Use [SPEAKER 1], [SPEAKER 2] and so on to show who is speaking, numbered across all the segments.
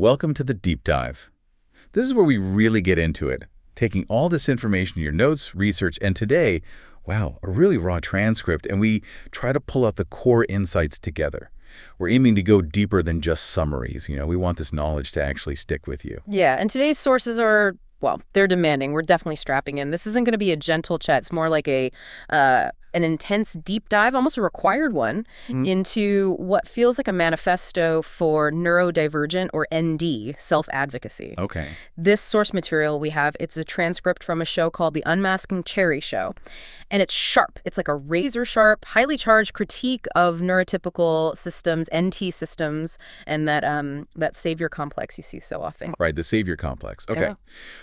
[SPEAKER 1] welcome to the deep dive. This is where we really get into it, taking all this information, your notes, research, and today, wow, a really raw transcript, and we try to pull out the core insights together. We're aiming to go deeper than just summaries. We want this knowledge to actually stick with you.
[SPEAKER 2] Yeah, and today's sources are, well, they're demanding. We're definitely strapping in. This isn't going to be a gentle chat. It's more like an intense deep dive, almost a required one, into what feels like a manifesto for neurodivergent, or ND, self-advocacy.
[SPEAKER 1] Okay.
[SPEAKER 2] This source material we have, it's a transcript from a show called the unMASKing Cheri Show. And it's sharp. It's like a razor-sharp, highly charged critique of neurotypical systems, NT systems, and that savior complex you see so often.
[SPEAKER 1] Right, the savior complex. Okay.
[SPEAKER 2] Yeah.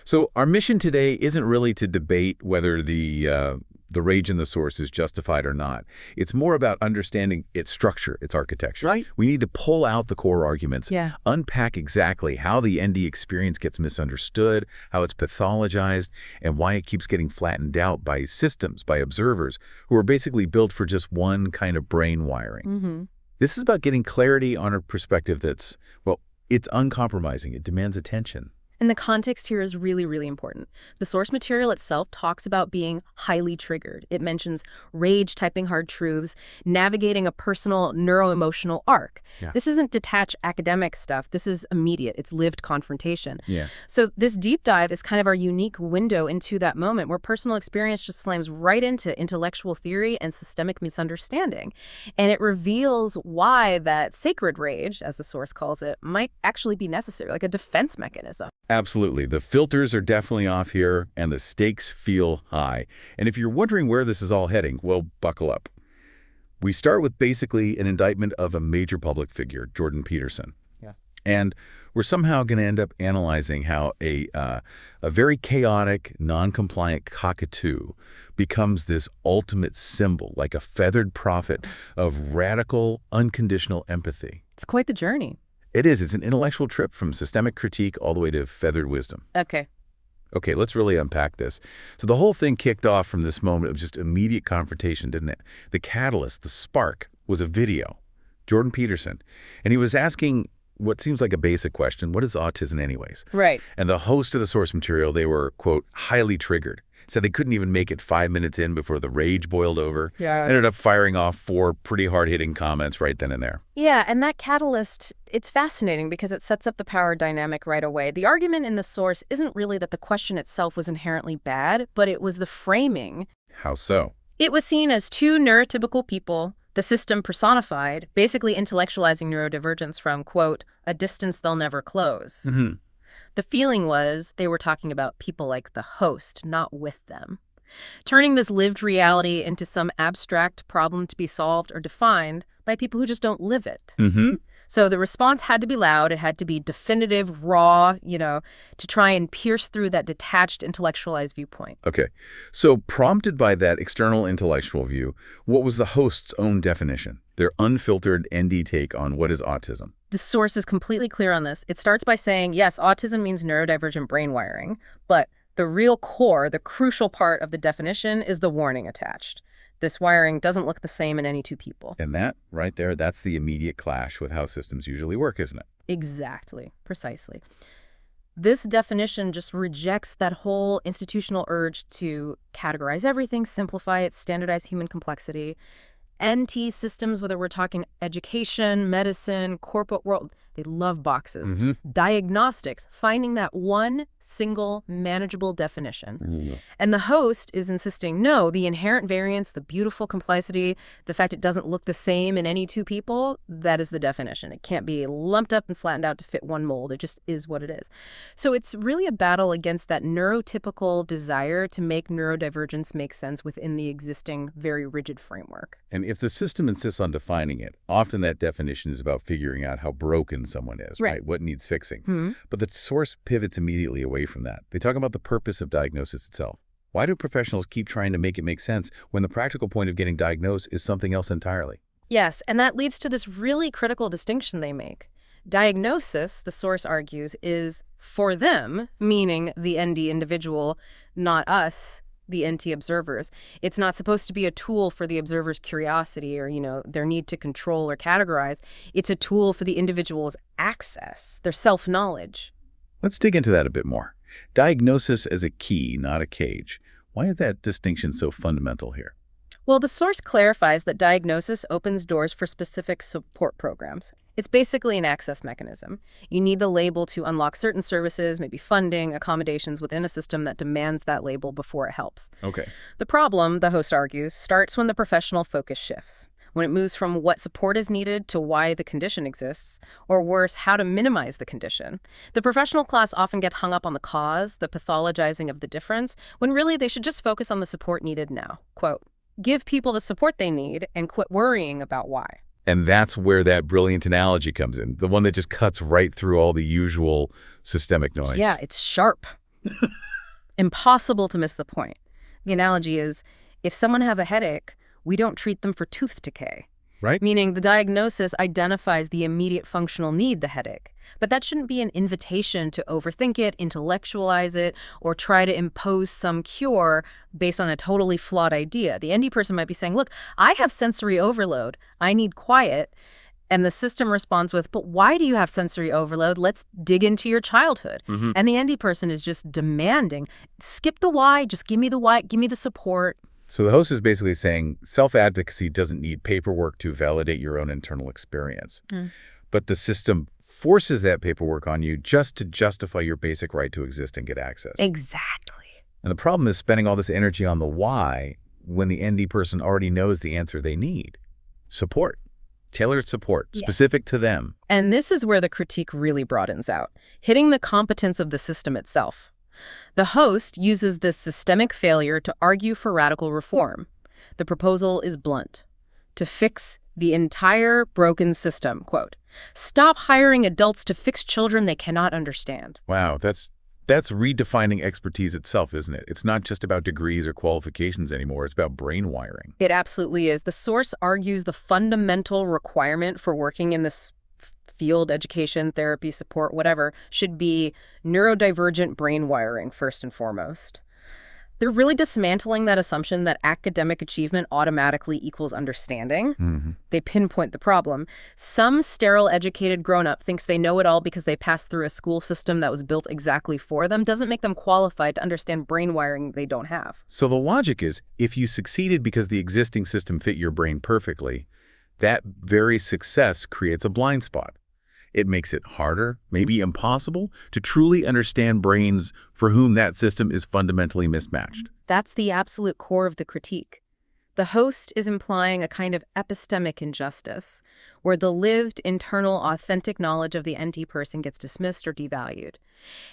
[SPEAKER 1] So our mission today isn't really to debate whether the rage in the source is justified or not. It's more about understanding its structure, its architecture.
[SPEAKER 3] Right.
[SPEAKER 1] We need to pull out the core arguments,
[SPEAKER 2] Yeah.
[SPEAKER 1] unpack exactly how the ND experience gets misunderstood, how it's pathologized, and why it keeps getting flattened out by systems, by observers, who are basically built for just one kind of brain wiring.
[SPEAKER 2] Mm-hmm.
[SPEAKER 1] This is about getting clarity on a perspective that's, well, it's uncompromising. It demands attention.
[SPEAKER 2] And the context here is really, really important. The source material itself talks about being highly triggered. It mentions rage, typing hard truths, navigating a personal neuroemotional arc.
[SPEAKER 1] Yeah.
[SPEAKER 2] This isn't detached academic stuff. This is immediate. It's lived confrontation.
[SPEAKER 1] Yeah.
[SPEAKER 2] So this deep dive is kind of our unique window into that moment where personal experience just slams right into intellectual theory and systemic misunderstanding. And it reveals why that sacred rage, as the source calls it, might actually be necessary, like a defense mechanism.
[SPEAKER 1] Absolutely. The filters are definitely off here, and the stakes feel high. And if you're wondering where this is all heading, well, buckle up. We start with basically an indictment of a major public figure, Jordan Peterson.
[SPEAKER 3] Yeah.
[SPEAKER 1] And we're somehow going to end up analyzing how a very chaotic, non-compliant cockatoo becomes this ultimate symbol, like a feathered prophet of radical, unconditional empathy.
[SPEAKER 2] It's quite the journey.
[SPEAKER 1] It is. It's an intellectual trip from systemic critique all the way to feathered wisdom.
[SPEAKER 2] Okay.
[SPEAKER 1] Okay, let's really unpack this. So the whole thing kicked off from this moment of just immediate confrontation, didn't it? The catalyst, the spark, was a video. Jordan Peterson. And he was asking what seems like a basic question: what is autism anyways?
[SPEAKER 2] Right.
[SPEAKER 1] And the host of the source material, they were, quote, highly triggered. Said they couldn't even make it 5 minutes in before the rage boiled over.
[SPEAKER 2] Yeah.
[SPEAKER 1] Ended up firing off 4 pretty hard-hitting comments right then and there.
[SPEAKER 2] Yeah, and that catalyst, it's fascinating because it sets up the power dynamic right away. The argument in the source isn't really that the question itself was inherently bad, but it was the framing.
[SPEAKER 1] How so?
[SPEAKER 2] It was seen as two neurotypical people, the system personified, basically intellectualizing neurodivergence from, quote, a distance they'll never close.
[SPEAKER 1] Mm-hmm.
[SPEAKER 2] The feeling was they were talking about people like the host, not with them. Turning this lived reality into some abstract problem to be solved or defined by people who just don't live it.
[SPEAKER 1] Mm-hmm.
[SPEAKER 2] So the response had to be loud. It had to be definitive, raw, to try and pierce through that detached, intellectualized viewpoint.
[SPEAKER 1] Okay. So prompted by that external intellectual view, what was the host's own definition? Their unfiltered ND take on what is autism?
[SPEAKER 2] The source is completely clear on this. It starts by saying, yes, autism means neurodivergent brain wiring, but the real core, the crucial part of the definition is the warning attached. This wiring doesn't look the same in any two people.
[SPEAKER 1] And that, right there, that's the immediate clash with how systems usually work, isn't it?
[SPEAKER 2] Exactly. Precisely. This definition just rejects that whole institutional urge to categorize everything, simplify it, standardize human complexity. NT systems, whether we're talking education, medicine, corporate world, they love boxes.
[SPEAKER 1] Mm-hmm.
[SPEAKER 2] Diagnostics, finding that one single manageable definition.
[SPEAKER 1] Mm-hmm.
[SPEAKER 2] And the host is insisting, no, the inherent variance, the beautiful complexity, the fact it doesn't look the same in any two people, that is the definition. It can't be lumped up and flattened out to fit one mold. It just is what it is. So it's really a battle against that neurotypical desire to make neurodivergence make sense within the existing very rigid framework.
[SPEAKER 1] And if the system insists on defining it, often that definition is about figuring out how broken someone is, right? What needs fixing.
[SPEAKER 2] Mm-hmm.
[SPEAKER 1] But the source pivots immediately away from that. They talk about the purpose of diagnosis itself. Why do professionals keep trying to make it make sense when the practical point of getting diagnosed is something else entirely?
[SPEAKER 2] Yes, and that leads to this really critical distinction they make. Diagnosis, the source argues, is for them, meaning the ND individual, not us, the NT observers. It's not supposed to be a tool for the observer's curiosity or, their need to control or categorize. It's a tool for the individual's access, their self-knowledge.
[SPEAKER 1] Let's dig into that a bit more. Diagnosis as a key, not a cage. Why is that distinction so fundamental here?
[SPEAKER 2] Well, the source clarifies that diagnosis opens doors for specific support programs. It's basically an access mechanism. You need the label to unlock certain services, maybe funding, accommodations within a system that demands that label before it helps.
[SPEAKER 1] Okay.
[SPEAKER 2] The problem, the host argues, starts when the professional focus shifts, when it moves from what support is needed to why the condition exists, or worse, how to minimize the condition. The professional class often gets hung up on the cause, the pathologizing of the difference, when really they should just focus on the support needed now. Quote, give people the support they need and quit worrying about why.
[SPEAKER 1] And that's where that brilliant analogy comes in, the one that just cuts right through all the usual systemic noise.
[SPEAKER 2] Yeah, it's sharp. Impossible to miss the point. The analogy is, if someone have a headache, we don't treat them for tooth decay.
[SPEAKER 1] Right.
[SPEAKER 2] Meaning the diagnosis identifies the immediate functional need, the headache. But that shouldn't be an invitation to overthink it, intellectualize it, or try to impose some cure based on a totally flawed idea. The ND person might be saying, look, I have sensory overload. I need quiet. And the system responds with, but why do you have sensory overload? Let's dig into your childhood.
[SPEAKER 1] Mm-hmm.
[SPEAKER 2] And the ND person is just demanding, skip the why, just give me the why, give me the support.
[SPEAKER 1] So the host is basically saying self-advocacy doesn't need paperwork to validate your own internal experience. But the system forces that paperwork on you just to justify your basic right to exist and get access.
[SPEAKER 2] Exactly.
[SPEAKER 1] And the problem is spending all this energy on the why when the ND person already knows the answer they need. Support. Tailored support, specific to them.
[SPEAKER 2] And this is where the critique really broadens out, hitting the competence of the system itself. The host uses this systemic failure to argue for radical reform. The proposal is blunt. To fix the entire broken system, quote, stop hiring adults to fix children they cannot understand.
[SPEAKER 1] Wow, that's redefining expertise itself, isn't it? It's not just about degrees or qualifications anymore. It's about brain wiring.
[SPEAKER 2] It absolutely is. The source argues the fundamental requirement for working in this field, education, therapy, support, whatever, should be neurodivergent brain wiring first and foremost. They're really dismantling that assumption that academic achievement automatically equals understanding.
[SPEAKER 1] Mm-hmm.
[SPEAKER 2] They pinpoint the problem. Some sterile educated grown-up thinks they know it all because they passed through a school system that was built exactly for them, doesn't make them qualified to understand brain wiring they don't have.
[SPEAKER 1] So the logic is, if you succeeded because the existing system fit your brain perfectly, that very success creates a blind spot. It makes it harder, maybe impossible, to truly understand brains for whom that system is fundamentally mismatched.
[SPEAKER 2] That's the absolute core of the critique. The host is implying a kind of epistemic injustice, where the lived, internal, authentic knowledge of the NT person gets dismissed or devalued.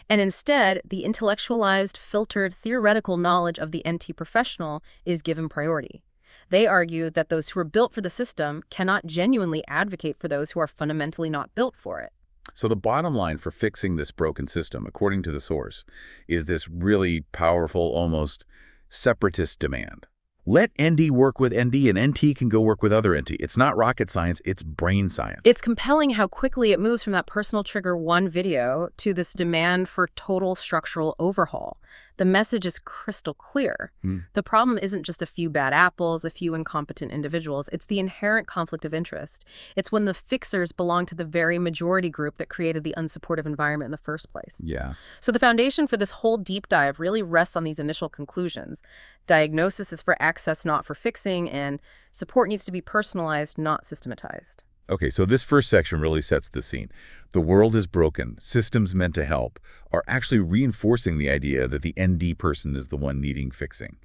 [SPEAKER 2] And instead, the intellectualized, filtered, theoretical knowledge of the NT professional is given priority. They argue that those who are built for the system cannot genuinely advocate for those who are fundamentally not built for it.
[SPEAKER 1] So the bottom line for fixing this broken system, according to the source, is this really powerful, almost separatist demand. Let ND work with ND and NT can go work with other NT. It's not rocket science, it's brain science.
[SPEAKER 2] It's compelling how quickly it moves from that personal trigger one video to this demand for total structural overhaul. The message is crystal clear. The problem isn't just a few bad apples, a few incompetent individuals. It's the inherent conflict of interest. It's when the fixers belong to the very majority group that created the unsupportive environment in the first place.
[SPEAKER 1] Yeah.
[SPEAKER 2] So the foundation for this whole deep dive really rests on these initial conclusions. Diagnosis is for access, not for fixing, and support needs to be personalized, not systematized.
[SPEAKER 1] Okay, so this first section really sets the scene. The world is broken. Systems meant to help are actually reinforcing the idea that the ND person is the one needing fixing.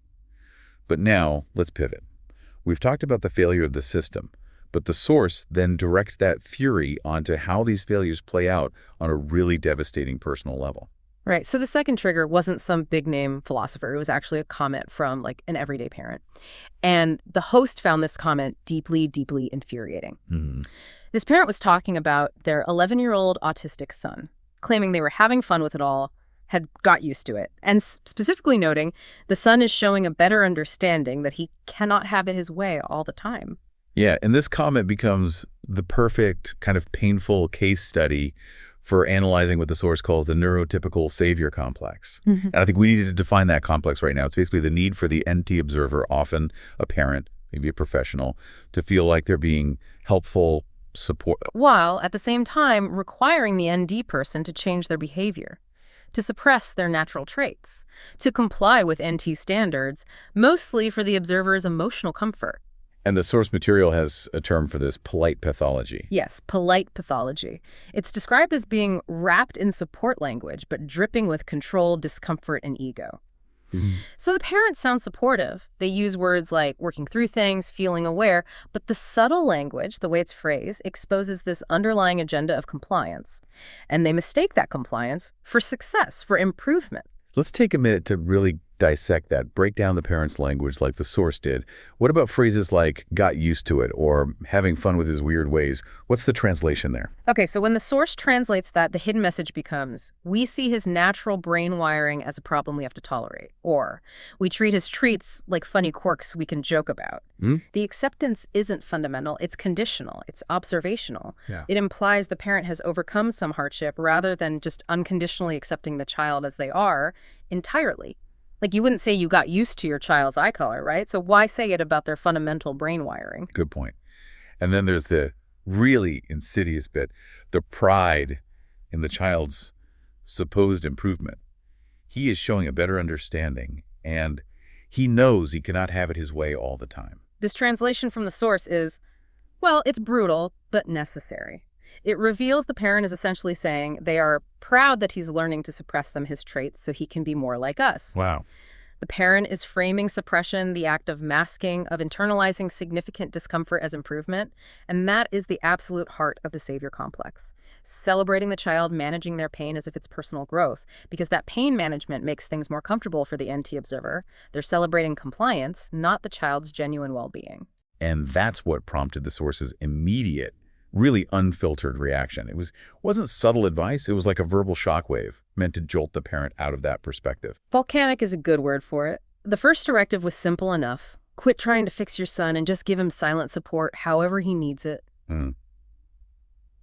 [SPEAKER 1] But now, let's pivot. We've talked about the failure of the system, but the source then directs that fury onto how these failures play out on a really devastating personal level.
[SPEAKER 2] Right. So the second trigger wasn't some big-name philosopher. It was actually a comment from, like, an everyday parent. And the host found this comment deeply, deeply infuriating. This parent was talking about their 11-year-old autistic son, claiming they were having fun with it all, had got used to it, and specifically noting the son is showing a better understanding that he cannot have it his way all the time.
[SPEAKER 1] Yeah, and this comment becomes the perfect kind of painful case study for analyzing what the source calls the neurotypical savior complex.
[SPEAKER 2] Mhm.
[SPEAKER 1] And I think we need to define that complex right now. It's basically the need for the NT observer, often a parent, maybe a professional, to feel like they're being helpful, support.
[SPEAKER 2] While, at the same time, requiring the ND person to change their behavior, to suppress their natural traits, to comply with NT standards, mostly for the observer's emotional comfort.
[SPEAKER 1] And the source material has a term for this, polite pathology.
[SPEAKER 2] Yes, polite pathology. It's described as being wrapped in support language, but dripping with control, discomfort, and ego. So the parents sound supportive. They use words like working through things, feeling aware, but the subtle language, the way it's phrased, exposes this underlying agenda of compliance. And they mistake that compliance for success, for improvement.
[SPEAKER 1] Let's take a minute to really dissect that, break down the parent's language like the source did. What about phrases like got used to it or having fun with his weird ways? What's the translation there?
[SPEAKER 2] Okay, so when the source translates that, the hidden message becomes, we see his natural brain wiring as a problem we have to tolerate. Or, we treat his treats like funny quirks we can joke about. The acceptance isn't fundamental, it's conditional, it's observational.
[SPEAKER 1] Yeah.
[SPEAKER 2] It implies the parent has overcome some hardship rather than just unconditionally accepting the child as they are entirely. Like, you wouldn't say you got used to your child's eye color, right? So why say it about their fundamental brain wiring?
[SPEAKER 1] Good point. And then there's the really insidious bit, the pride in the child's supposed improvement. He is showing a better understanding, and he knows he cannot have it his way all the time.
[SPEAKER 2] This translation from the source is, well, it's brutal, but necessary. It reveals the parent is essentially saying they are proud that he's learning to suppress his traits so he can be more like us.
[SPEAKER 1] Wow.
[SPEAKER 2] The parent is framing suppression, the act of masking, of internalizing significant discomfort as improvement, and that is the absolute heart of the savior complex. Celebrating the child managing their pain as if it's personal growth, because that pain management makes things more comfortable for the NT observer. They're celebrating compliance, not the child's genuine well-being.
[SPEAKER 1] And that's what prompted the source's immediate, really unfiltered reaction. It wasn't subtle advice, it was like a verbal shockwave meant to jolt the parent out of that perspective.
[SPEAKER 2] Volcanic is a good word for it. The first directive was simple enough. Quit trying to fix your son and just give him silent support however he needs it.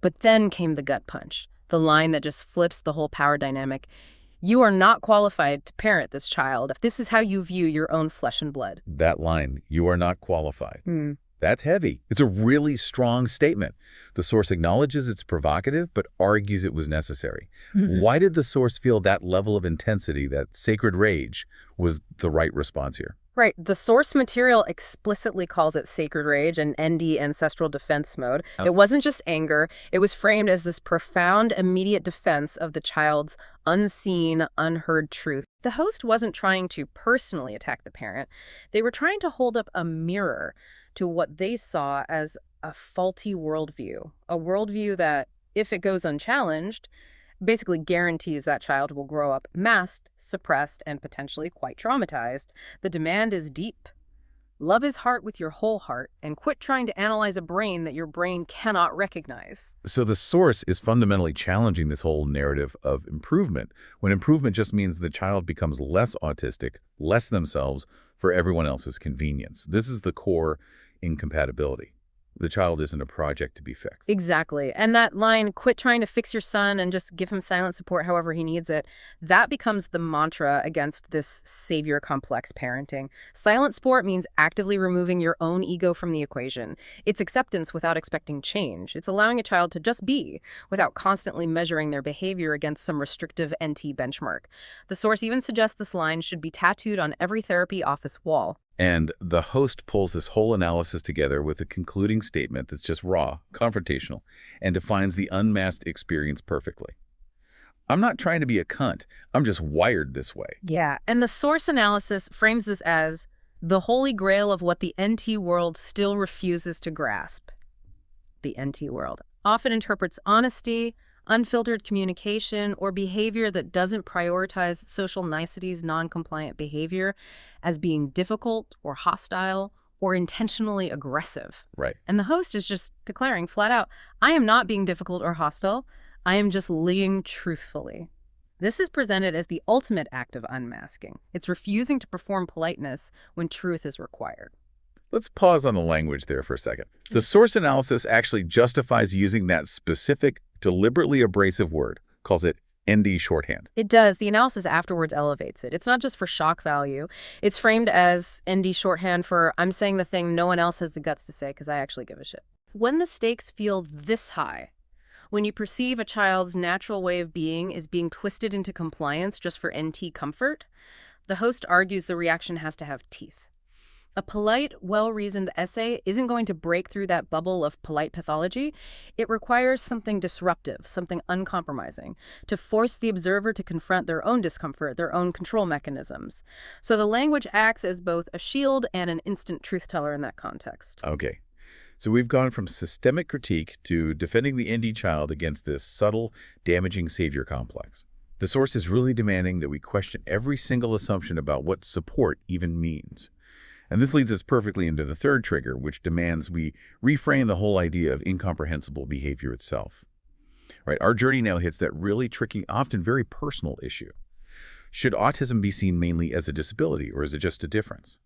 [SPEAKER 2] But then came the gut punch, the line that just flips the whole power dynamic. You are not qualified to parent this child if this is how you view your own flesh and blood.
[SPEAKER 1] That line, you are not qualified. That's heavy. It's a really strong statement. The source acknowledges it's provocative, but argues it was necessary. Why did the source feel that level of intensity, that sacred rage, was the right response here?
[SPEAKER 2] Right. The source material explicitly calls it sacred rage and ND ancestral defense mode. It wasn't just anger. It was framed as this profound, immediate defense of the child's unseen, unheard truth. The host wasn't trying to personally attack the parent. They were trying to hold up a mirror to what they saw as a faulty worldview, a worldview that, if it goes unchallenged, basically guarantees that child will grow up masked, suppressed, and potentially quite traumatized. The demand is deep. Love his heart with your whole heart, and quit trying to analyze a brain that your brain cannot recognize.
[SPEAKER 1] So the source is fundamentally challenging this whole narrative of improvement, when improvement just means the child becomes less autistic, less themselves, for everyone else's convenience. This is the core incompatibility. The child isn't a project to be fixed.
[SPEAKER 2] Exactly. And that line, quit trying to fix your son and just give him silent support however he needs it, that becomes the mantra against this savior complex parenting. Silent support means actively removing your own ego from the equation. It's acceptance without expecting change. It's allowing a child to just be without constantly measuring their behavior against some restrictive NT benchmark. The source even suggests this line should be tattooed on every therapy office wall.
[SPEAKER 1] And the host pulls this whole analysis together with a concluding statement that's just raw, confrontational, and defines the unmasked experience perfectly. I'm not trying to be a cunt. I'm just wired this way.
[SPEAKER 2] Yeah, and the source analysis frames this as the holy grail of what the NT world still refuses to grasp. The NT world often interprets honesty, unfiltered communication, or behavior that doesn't prioritize social niceties, non-compliant behavior, as being difficult or hostile or intentionally aggressive.
[SPEAKER 1] Right.
[SPEAKER 2] And the host is just declaring flat out, I am not being difficult or hostile. I am just living truthfully. This is presented as the ultimate act of unmasking. It's refusing to perform politeness when truth is required.
[SPEAKER 1] Let's pause on the language there for a second. The source analysis actually justifies using that specific deliberately abrasive word, calls it ND shorthand.
[SPEAKER 2] It does. The analysis afterwards elevates it. It's not just for shock value. It's framed as ND shorthand for I'm saying the thing no one else has the guts to say because I actually give a shit. When the stakes feel this high, when you perceive a child's natural way of being is being twisted into compliance just for NT comfort, the host argues the reaction has to have teeth. A polite, well-reasoned essay isn't going to break through that bubble of polite pathology. It requires something disruptive, something uncompromising, to force the observer to confront their own discomfort, their own control mechanisms. So the language acts as both a shield and an instant truth teller in that context.
[SPEAKER 1] Okay. So we've gone from systemic critique to defending the ND child against this subtle, damaging savior complex. The source is really demanding that we question every single assumption about what support even means. And this leads us perfectly into the third trigger, which demands we reframe the whole idea of incomprehensible behavior itself. Right, our journey now hits that really tricky, often very personal issue. Should autism be seen mainly as a disability, or is it just a difference?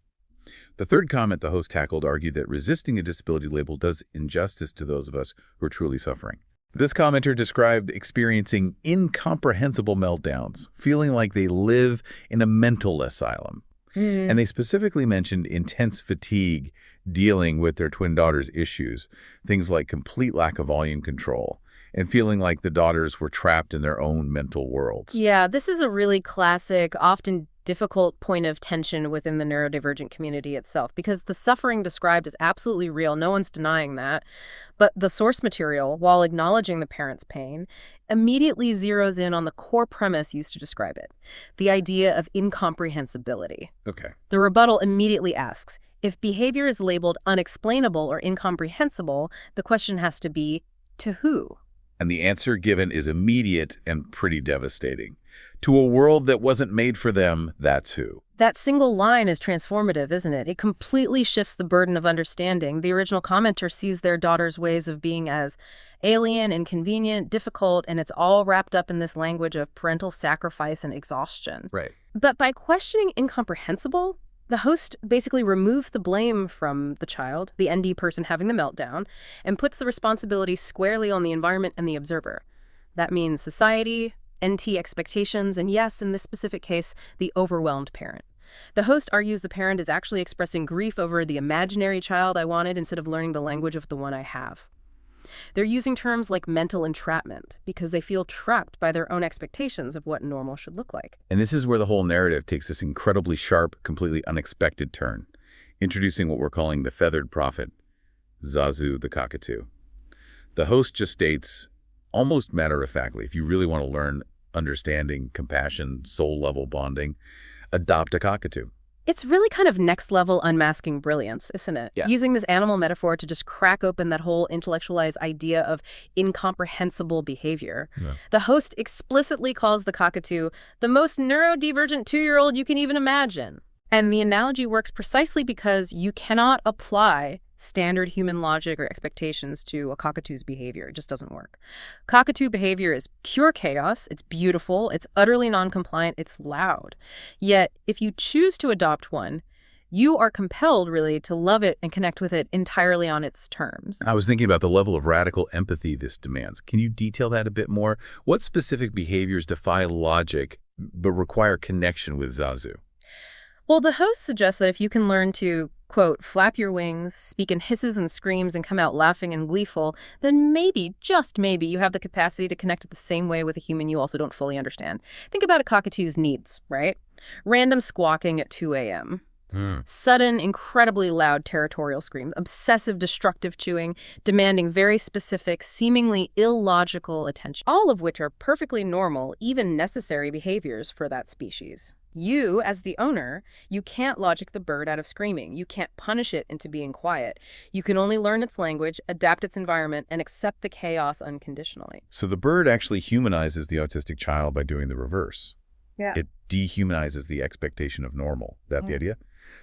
[SPEAKER 1] The third comment the host tackled argued that resisting a disability label does injustice to those of us who are truly suffering. This commenter described experiencing incomprehensible meltdowns, feeling like they live in a mental asylum. And they specifically mentioned intense fatigue dealing with their twin daughter's issues, things like complete lack of volume control, and feeling like the daughters were trapped in their own mental worlds.
[SPEAKER 2] Yeah, this is a really classic, often difficult point of tension within the neurodivergent community itself, because the suffering described is absolutely real. No one's denying that. But the source material, while acknowledging the parent's pain, immediately zeroes in on the core premise used to describe it, the idea of incomprehensibility.
[SPEAKER 1] Okay.
[SPEAKER 2] The rebuttal immediately asks, if behavior is labeled unexplainable or incomprehensible, the question has to be, to who?
[SPEAKER 1] And the answer given is immediate and pretty devastating. To a world that wasn't made for them, that's who.
[SPEAKER 2] That single line is transformative, isn't it? It completely shifts the burden of understanding. The original commenter sees their daughter's ways of being as alien, inconvenient, difficult, and it's all wrapped up in this language of parental sacrifice and exhaustion.
[SPEAKER 1] Right.
[SPEAKER 2] But by questioning incomprehensible, the host basically removes the blame from the child, the ND person having the meltdown, and puts the responsibility squarely on the environment and the observer. That means society, NT expectations, and yes, in this specific case, the overwhelmed parent. The host argues the parent is actually expressing grief over the imaginary child I wanted instead of learning the language of the one I have. They're using terms like mental entrapment because they feel trapped by their own expectations of what normal should look like.
[SPEAKER 1] And this is where the whole narrative takes this incredibly sharp, completely unexpected turn, introducing what we're calling the feathered prophet, Zazu the cockatoo. The host just states, almost matter-of-factly, if you really want to learn understanding, compassion, soul-level bonding, adopt a cockatoo.
[SPEAKER 2] It's really kind of next-level unmasking brilliance, isn't it?
[SPEAKER 1] Yeah.
[SPEAKER 2] Using this animal metaphor to just crack open that whole intellectualized idea of incomprehensible behavior.
[SPEAKER 1] Yeah.
[SPEAKER 2] The host explicitly calls the cockatoo the most neurodivergent 2-year-old you can even imagine. And the analogy works precisely because you cannot apply standard human logic or expectations to a cockatoo's behavior. It just doesn't work. Cockatoo behavior is pure chaos. It's beautiful. It's utterly non-compliant. It's loud. Yet, if you choose to adopt one, you are compelled, really, to love it and connect with it entirely on its terms.
[SPEAKER 1] I was thinking about the level of radical empathy this demands. Can you detail that a bit more? What specific behaviors defy logic but require connection with Zazu?
[SPEAKER 2] Well, the host suggests that if you can learn to, quote, flap your wings, speak in hisses and screams, and come out laughing and gleeful, then maybe, just maybe, you have the capacity to connect the same way with a human you also don't fully understand. Think about a cockatoo's needs, right? Random squawking at 2 a.m., sudden, incredibly loud territorial screams, obsessive, destructive chewing, demanding very specific, seemingly illogical attention, all of which are perfectly normal, even necessary behaviors for that species. You, as the owner, you can't logic the bird out of screaming. You can't punish it into being quiet. You can only learn its language, adapt its environment, and accept the chaos unconditionally.
[SPEAKER 1] So the bird actually humanizes the autistic child by doing the reverse.
[SPEAKER 2] Yeah.
[SPEAKER 1] It dehumanizes the expectation of normal. Is that the idea?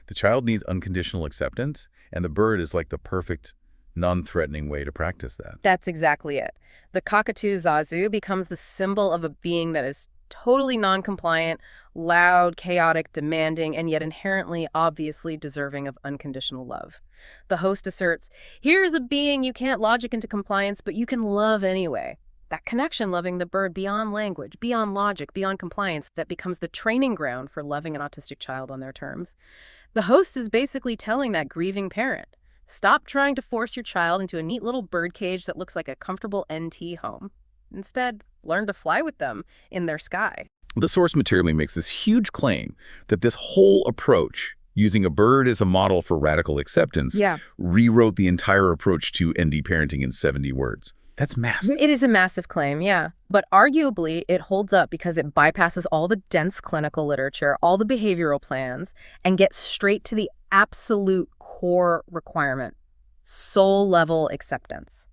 [SPEAKER 1] The child needs unconditional acceptance, and the bird is like the perfect, non-threatening way to practice that.
[SPEAKER 2] That's exactly it. The cockatoo Zazu becomes the symbol of a being that is totally non-compliant, loud, chaotic, demanding, and yet inherently, obviously deserving of unconditional love. The host asserts, here's a being you can't logic into compliance, but you can love anyway. That connection, loving the bird beyond language, beyond logic, beyond compliance, that becomes the training ground for loving an autistic child on their terms. The host is basically telling that grieving parent, stop trying to force your child into a neat little bird cage that looks like a comfortable NT home. Instead, learn to fly with them in their sky.
[SPEAKER 1] The source material makes this huge claim that this whole approach, using a bird as a model for radical acceptance, rewrote the entire approach to ND parenting in 70 words. That's massive.
[SPEAKER 2] It is a massive claim, yeah. But arguably, it holds up because it bypasses all the dense clinical literature, all the behavioral plans, and gets straight to the absolute core requirement: soul-level acceptance.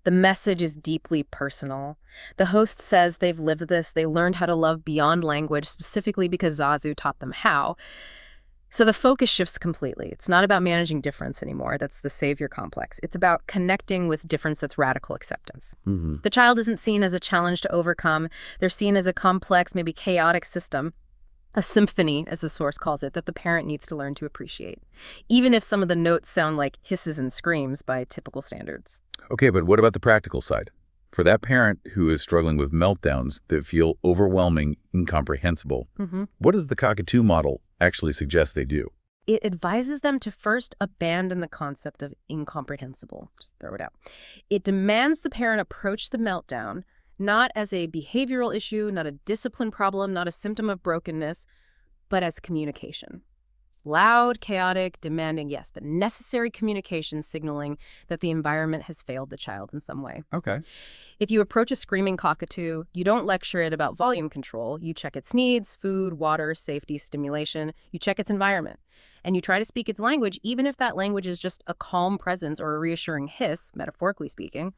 [SPEAKER 2] The message is deeply personal. The host says they've lived this, they learned how to love beyond language, specifically because Zazu taught them how. So the focus shifts completely. It's not about managing difference anymore. That's the savior complex. It's about connecting with difference that's radical acceptance. The child isn't seen as a challenge to overcome. They're seen as a complex, maybe chaotic system, a symphony, as the source calls it, that the parent needs to learn to appreciate, even if some of the notes sound like hisses and screams by typical standards.
[SPEAKER 1] Okay, but what about the practical side? For that parent who is struggling with meltdowns that feel overwhelming, incomprehensible, what does the cockatoo model actually suggest they do?
[SPEAKER 2] It advises them to first abandon the concept of incomprehensible. Just throw it out. It demands the parent approach the meltdown not as a behavioral issue, not a discipline problem, not a symptom of brokenness, but as communication. Loud, chaotic, demanding, yes, but necessary communication signaling that the environment has failed the child in some way.
[SPEAKER 1] Okay.
[SPEAKER 2] If you approach a screaming cockatoo, you don't lecture it about volume control. You check its needs: food, water, safety, stimulation. You check its environment. And you try to speak its language, even if that language is just a calm presence or a reassuring hiss, metaphorically speaking.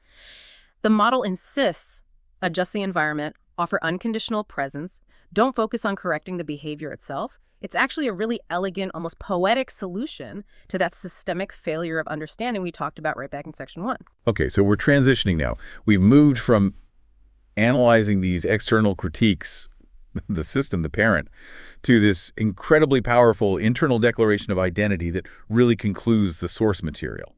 [SPEAKER 2] The model insists: adjust the environment, offer unconditional presence, don't focus on correcting the behavior itself. It's actually a really elegant, almost poetic solution to that systemic failure of understanding we talked about right back in section 1.
[SPEAKER 1] Okay, so we're transitioning now. We've moved from analyzing these external critiques, the system, the parent, to this incredibly powerful internal declaration of identity that really concludes the source material.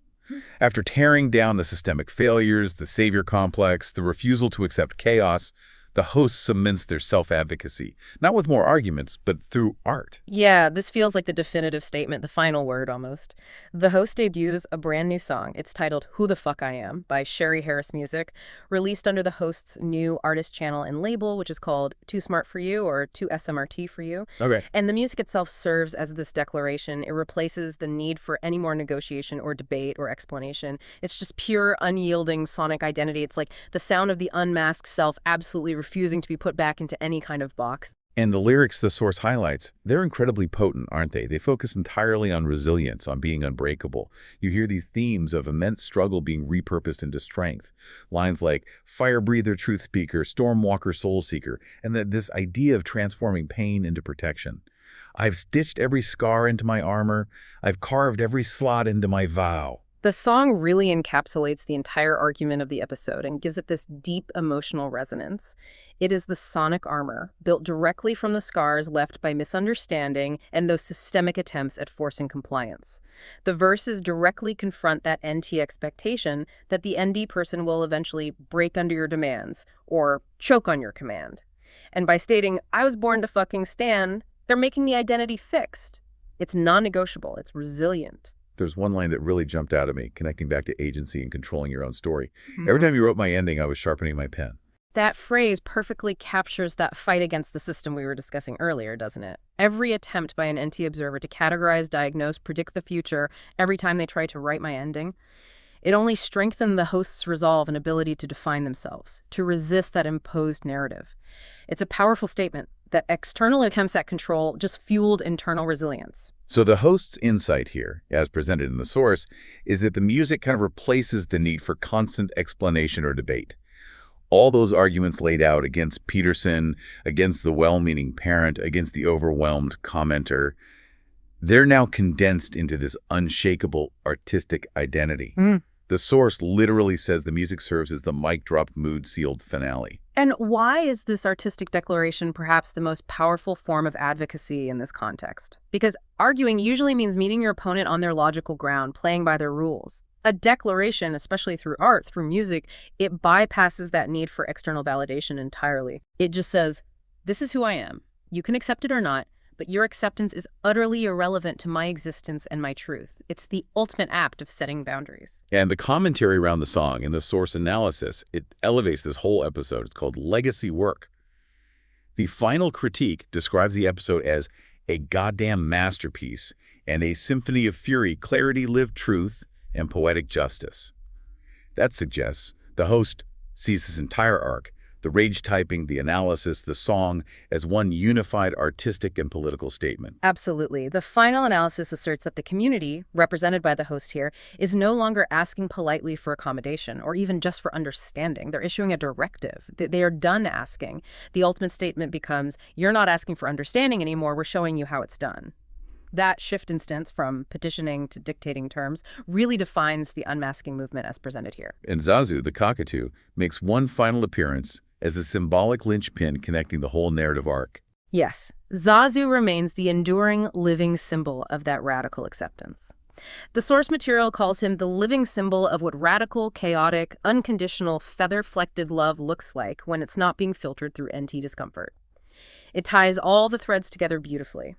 [SPEAKER 1] After tearing down the systemic failures, the savior complex, the refusal to accept chaos, the host cements their self-advocacy, not with more arguments, but through art.
[SPEAKER 2] Yeah, this feels like the definitive statement, the final word almost. The host debuts a brand new song. It's titled Who the Fuck I Am by Cheri Music, released under the host's new artist channel and label, which is called Too Smart For You or Too SMRT For You.
[SPEAKER 1] Okay.
[SPEAKER 2] And the music itself serves as this declaration. It replaces the need for any more negotiation or debate or explanation. It's just pure, unyielding sonic identity. It's like the sound of the unmasked self absolutely refusing to be put back into any kind of box.
[SPEAKER 1] And the lyrics the source highlights, they're incredibly potent, aren't they? They focus entirely on resilience, on being unbreakable. You hear these themes of immense struggle being repurposed into strength. Lines like fire breather, truth speaker, storm walker, soul seeker, and this idea of transforming pain into protection. I've stitched every scar into my armor. I've carved every slot into my vow.
[SPEAKER 2] The song really encapsulates the entire argument of the episode and gives it this deep emotional resonance. It is the sonic armor, built directly from the scars left by misunderstanding and those systemic attempts at forcing compliance. The verses directly confront that NT expectation that the ND person will eventually break under your demands or choke on your command. And by stating, I was born to fucking stand, they're making the identity fixed. It's non-negotiable. It's resilient.
[SPEAKER 1] There's one line that really jumped out at me, connecting back to agency and controlling your own story. Every time you wrote my ending, I was sharpening my pen.
[SPEAKER 2] That phrase perfectly captures that fight against the system we were discussing earlier, doesn't it? Every attempt by an NT observer to categorize, diagnose, predict the future every time they try to write my ending, it only strengthened the host's resolve and ability to define themselves, to resist that imposed narrative. It's a powerful statement that external attempts at control just fueled internal resilience.
[SPEAKER 1] So the host's insight here, as presented in the source, is that the music kind of replaces the need for constant explanation or debate. All those arguments laid out against Peterson, against the well-meaning parent, against the overwhelmed commenter, they're now condensed into this unshakable artistic identity. The source literally says the music serves as the mic-dropped, mood-sealed finale.
[SPEAKER 2] And why is this artistic declaration perhaps the most powerful form of advocacy in this context? Because arguing usually means meeting your opponent on their logical ground, playing by their rules. A declaration, especially through art, through music, it bypasses that need for external validation entirely. It just says, this is who I am. You can accept it or not, but your acceptance is utterly irrelevant to my existence and my truth. It's the ultimate act of setting boundaries.
[SPEAKER 1] And the commentary around the song and the source analysis, it elevates this whole episode. It's called Legacy Work. The final critique describes the episode as a goddamn masterpiece and a symphony of fury, clarity, lived truth, and poetic justice. That suggests the host sees this entire arc, the rage typing, the analysis, the song, as one unified artistic and political statement.
[SPEAKER 2] Absolutely. The final analysis asserts that the community, represented by the host here, is no longer asking politely for accommodation or even just for understanding. They're issuing a directive. They are done asking. The ultimate statement becomes, you're not asking for understanding anymore, we're showing you how it's done. That shift in stance from petitioning to dictating terms really defines the unmasking movement as presented here.
[SPEAKER 1] And Zazu, the cockatoo, makes one final appearance as a symbolic linchpin connecting the whole narrative arc.
[SPEAKER 2] Yes, Zazu remains the enduring, living symbol of that radical acceptance. The source material calls him the living symbol of what radical, chaotic, unconditional, feather-flecked love looks like when it's not being filtered through NT discomfort. It ties all the threads together beautifully.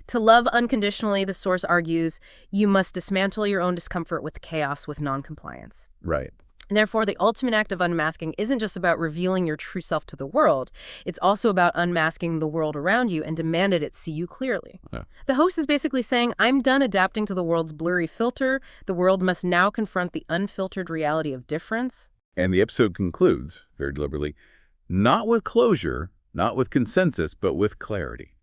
[SPEAKER 2] To love unconditionally, the source argues, you must dismantle your own discomfort with chaos with noncompliance.
[SPEAKER 1] Right.
[SPEAKER 2] And therefore, the ultimate act of unmasking isn't just about revealing your true self to the world. It's also about unmasking the world around you and demanding it see you clearly.
[SPEAKER 1] Yeah.
[SPEAKER 2] The host is basically saying, I'm done adapting to the world's blurry filter. The world must now confront the unfiltered reality of difference.
[SPEAKER 1] And the episode concludes, very deliberately, not with closure, not with consensus, but with clarity,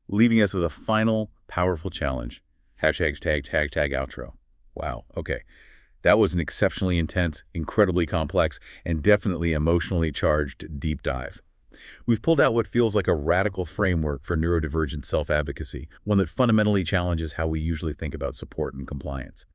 [SPEAKER 1] leaving us with a final, powerful challenge. Hashtag tag outro. Wow. Okay. That was an exceptionally intense, incredibly complex, and definitely emotionally charged deep dive. We've pulled out what feels like a radical framework for neurodivergent self-advocacy, one that fundamentally challenges how we usually think about support and compliance.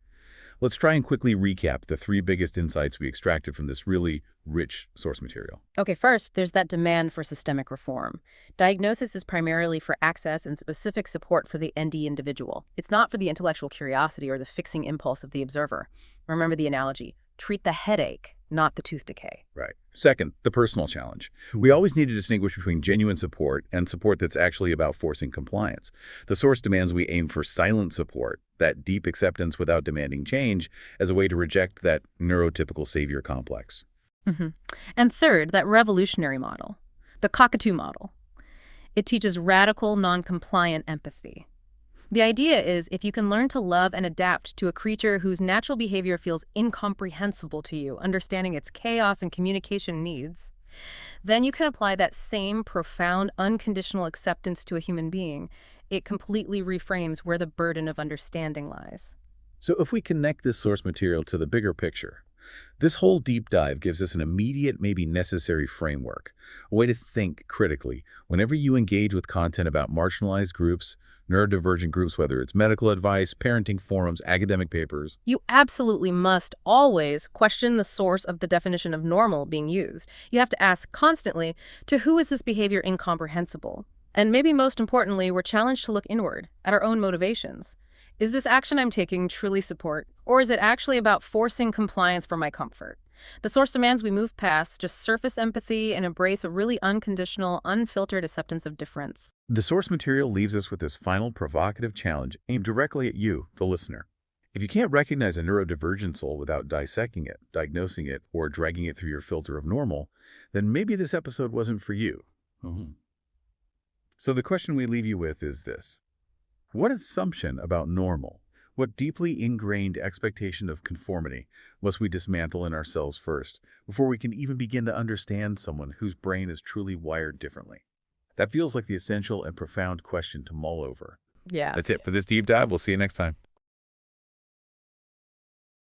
[SPEAKER 1] Let's try and quickly recap the 3 biggest insights we extracted from this really rich source material.
[SPEAKER 2] Okay, first, there's that demand for systemic reform. Diagnosis is primarily for access and specific support for the ND individual. It's not for the intellectual curiosity or the fixing impulse of the observer. Remember the analogy, treat the headache, not the tooth decay.
[SPEAKER 1] Right. Second, the personal challenge. We always need to distinguish between genuine support and support that's actually about forcing compliance. The source demands we aim for silent support, that deep acceptance without demanding change, as a way to reject that neurotypical savior complex.
[SPEAKER 2] And third, that revolutionary model, the cockatoo model. It teaches radical, non-compliant empathy. The idea is if you can learn to love and adapt to a creature whose natural behavior feels incomprehensible to you, understanding its chaos and communication needs, then you can apply that same profound, unconditional acceptance to a human being. It completely reframes where the burden of understanding lies.
[SPEAKER 1] So if we connect this source material to the bigger picture, this whole deep dive gives us an immediate, maybe necessary framework, a way to think critically whenever you engage with content about marginalized groups, neurodivergent groups, whether it's medical advice, parenting forums, academic papers.
[SPEAKER 2] You absolutely must always question the source of the definition of normal being used. You have to ask constantly, to who is this behavior incomprehensible? And maybe most importantly, we're challenged to look inward at our own motivations. Is this action I'm taking truly support, or is it actually about forcing compliance for my comfort? The source demands we move past just surface empathy and embrace a really unconditional, unfiltered acceptance of difference.
[SPEAKER 1] The source material leaves us with this final provocative challenge aimed directly at you, the listener. If you can't recognize a neurodivergent soul without dissecting it, diagnosing it, or dragging it through your filter of normal, then maybe this episode wasn't for you. So the question we leave you with is this. What assumption about normal, what deeply ingrained expectation of conformity must we dismantle in ourselves first before we can even begin to understand someone whose brain is truly wired differently? That feels like the essential and profound question to mull over.
[SPEAKER 2] Yeah.
[SPEAKER 1] That's it for this deep dive. We'll see you next time.